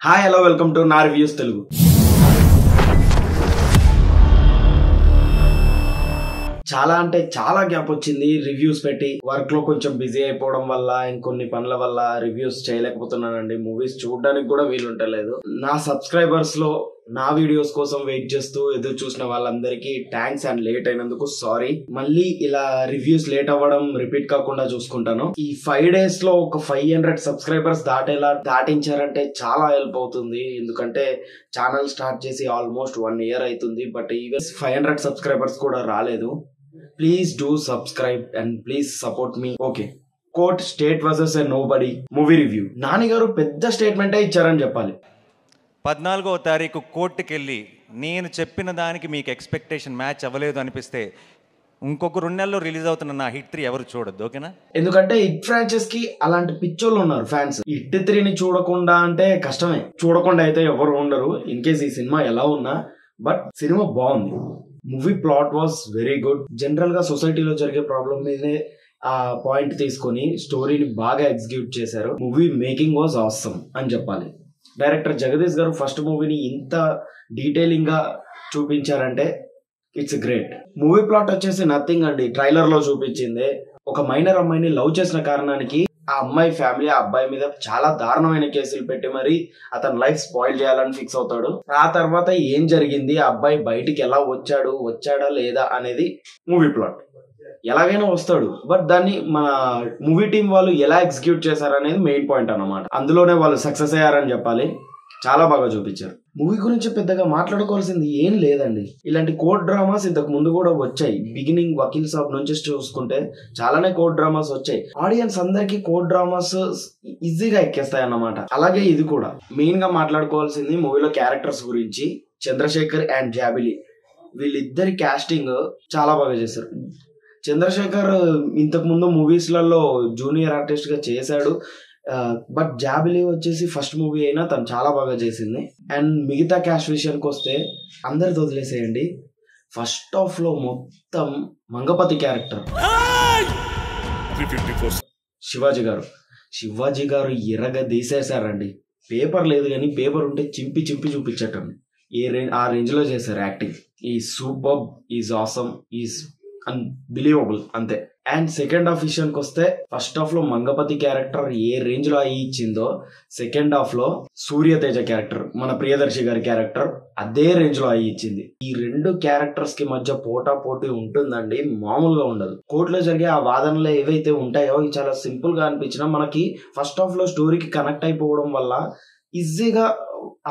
Hi hello welcome to నా reviews Telugu. చాలా అంటే చాలా గ్యాప్ వచ్చింది రివ్యూస్ పెట్టి. వర్క్ లో కొంచెం బిజీ అయిపోవడం వల్ల ఇంకొన్ని పనుల వల్ల రివ్యూస్ చేయలేకపోతున్నానండి. మూవీస్ చూడడానికి కూడా వీలుంటలేదు. నా సబ్స్క్రైబర్స్ లో నా వీడియోస్ కోసం వెయిట్ చేస్తూ ఎదురు చూసిన వాళ్ళందరికీ థ్యాంక్స్ అండ్ లేట్ అయినందుకు సారీ. మళ్ళీ ఇలా రివ్యూస్ లేట్ అవ్వడం రిపీట్ కాకుండా చూసుకుంటాను. ఈ 5 days లో ఒక 500 సబ్స్క్రైబర్స్ దాటించారంటే చాలా హెల్ప్ అవుతుంది. ఎందుకంటే ఛానల్ స్టార్ట్ చేసి ఆల్మోస్ట్ 1 year అవుతుంది. బట్ ఈవెన్ 500 సబ్స్క్రైబర్స్ కూడా రాలేదు. Please do subscribe and please support me. Okay, court state versus a nobody movie review. Nani గారు పెద్ద స్టేట్మెంటే ఇచ్చారని చెప్పాలి. 14వ తారీఖు కోర్టుకి వెళ్ళి నేను చెప్పిన దానికి మీకు ఎక్స్పెక్టేషన్ మ్యాచ్ అవ్వలేదు అనిపిస్తే ఇంకొక 2 నెలల్లో రిలీజ్ అవుతున్న నా హిట్ 3 ఎవరు చూడొద్దు. ఓకేనా? ఎందుకంటే హిట్ ఫ్రాంచైజ్ కి అలాంటి పిచ్చోళ్ళు ఉన్నారు ఫ్యాన్స్. హిట్ 3ని చూడకుండా అంటే కష్టమే. చూడకుండా అయితే ఎవరు ఉండరు ఇన్ కేస్ ఈ సినిమా ఎలా ఉన్నా. బట్ సినిమా బాగుంది. Movie plot was very good. General గా సొసైటీలో జరిగే ప్రాబ్లమ్ మీదే ఆ పాయింట్ తీసుకొని స్టోరీని బాగా ఎగ్జిక్యూట్ చేశారు. మూవీ మేకింగ్ వాజ్ ఆసమ్ అని చెప్పాలి. డైరెక్టర్ జగదీష్ గారు ఫస్ట్ మూవీని ఇంత డీటెయిలింగ్ గా చూపించారంటే ఇట్స్ గ్రేట్. మూవీ ప్లాట్ వచ్చేసి నథింగ్ అండి. ట్రైలర్ లో చూపించింది ఒక మైనర్ అమ్మాయిని లవ్ చేసిన కారణానికి ఆ అమ్మాయి ఫ్యామిలీ ఆ అబ్బాయి మీద చాలా దారుణమైన కేసులు పెట్టి మరి అతని లైఫ్ స్పాయిల్ చేయాలని ఫిక్స్ అవుతాడు. ఆ తర్వాత ఏం జరిగింది, ఆ అబ్బాయి బయటికి ఎలా వచ్చాడా లేదా అనేది మూవీ ప్లాట్. ఎలాగైనా వస్తాడు, బట్ దాన్ని మన మూవీ టీం వాళ్ళు ఎలా ఎగ్జిక్యూట్ చేశారనేది మెయిన్ పాయింట్ అన్నమాట. అందులోనే వాళ్ళు సక్సెస్ అయ్యారని చెప్పాలి. చాలా బాగా చూపించారు. మూవీ గురించి పెద్దగా మాట్లాడుకోవాల్సింది ఏం లేదండి. ఇలాంటి కోర్ట్ డ్రామాస్ ఇంతకు ముందు కూడా వచ్చాయి. బిగినింగ్ వకీల్ సాబ్ నుంచి చూసుకుంటే చాలానే కోర్ట్ డ్రామాస్ వచ్చాయి. ఆడియన్స్ అందరికి కోర్ట్ డ్రామాస్ ఈజీగా ఎక్కేస్తాయి అన్నమాట. అలాగే ఇది కూడా. మెయిన్ గా మాట్లాడుకోవాల్సింది మూవీలో క్యారెక్టర్స్ గురించి. చంద్రశేఖర్ అండ్ జాబిలి వీళ్ళిద్దరి కాస్టింగ్ చాలా బాగా చేశారు. చంద్రశేఖర్ ఇంతకు ముందు మూవీస్లలో జూనియర్ ఆర్టిస్ట్ గా చేశాడు. బట్ జాబిలి వచ్చేసి ఫస్ట్ మూవీ అయినా తను చాలా బాగా చేసింది. అండ్ మిగతా క్యాస్ట్ విషయానికి వస్తే అందరితో వదిలేసేయండి. ఫస్ట్ హాఫ్ లో మొత్తం మంగపతి క్యారెక్టర్ శివాజీ గారు ఎర్రగా తీసేశారండి. పేపర్ లేదు కానీ పేపర్ ఉంటే చింపి చూపించటం ఆ రేంజ్ లో చేశారు యాక్టింగ్. ఈ super, is awesome, is unbelievable అంతే. అండ్ సెకండ్ హాఫ్ విషయానికి వస్తే ఫస్ట్ హాఫ్ లో మంగపతి క్యారెక్టర్ ఏ రేంజ్ లో ఇచ్చిందో సెకండ్ హాఫ్ లో సూర్యతేజ క్యారెక్టర్, మన ప్రియదర్శి గారి క్యారెక్టర్ అదే రేంజ్ లో ఇచ్చింది. ఈ రెండు క్యారెక్టర్స్ కి మధ్య పోటీ ఉంటుందండి, మామూలుగా ఉండదు. కోర్టులో జరిగే ఆ వాదనలు ఏవైతే ఉంటాయో ఇవి చాలా సింపుల్ గా అనిపించినా మనకి ఫస్ట్ హాఫ్ లో స్టోరీకి కనెక్ట్ అయిపోవడం వల్ల ఈజీగా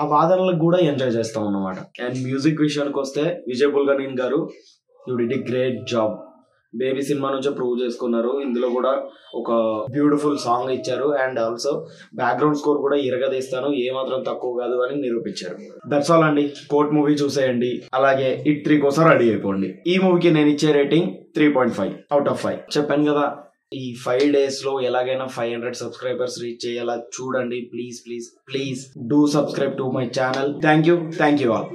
ఆ వాదనలకు కూడా ఎంజాయ్ చేస్తాం అన్నమాట. అండ్ మ్యూజిక్ విషయానికి వస్తే విజయ్ బుల్గనీన్ గారు you did a great job. Baby cinema నుంచే ప్రూవ్ చేసుకున్నారు. ఇందులో కూడా ఒక బ్యూటిఫుల్ సాంగ్ ఇచ్చారు. అండ్ ఆల్సో బ్యాక్గ్రౌండ్ స్కోర్ కూడా ఇరగదీస్తాను, ఏమాత్రం తక్కువ కాదు అని నిరూపించారు. దట్స్ ఆల్ అండి. కోర్ట్ మూవీ చూసేయండి. అలాగే హిట్ 3 కోసం రెడీ అయిపోండి. ఈ మూవీకి నేను ఇచ్చే రేటింగ్ 3.5 out of 5. చెప్పాను కదా, ఈ 5 days లో ఎలాగైనా 500 సబ్స్క్రైబర్స్ రీచ్ చేయాలా చూడండి. Please do subscribe to my channel. Thank you all.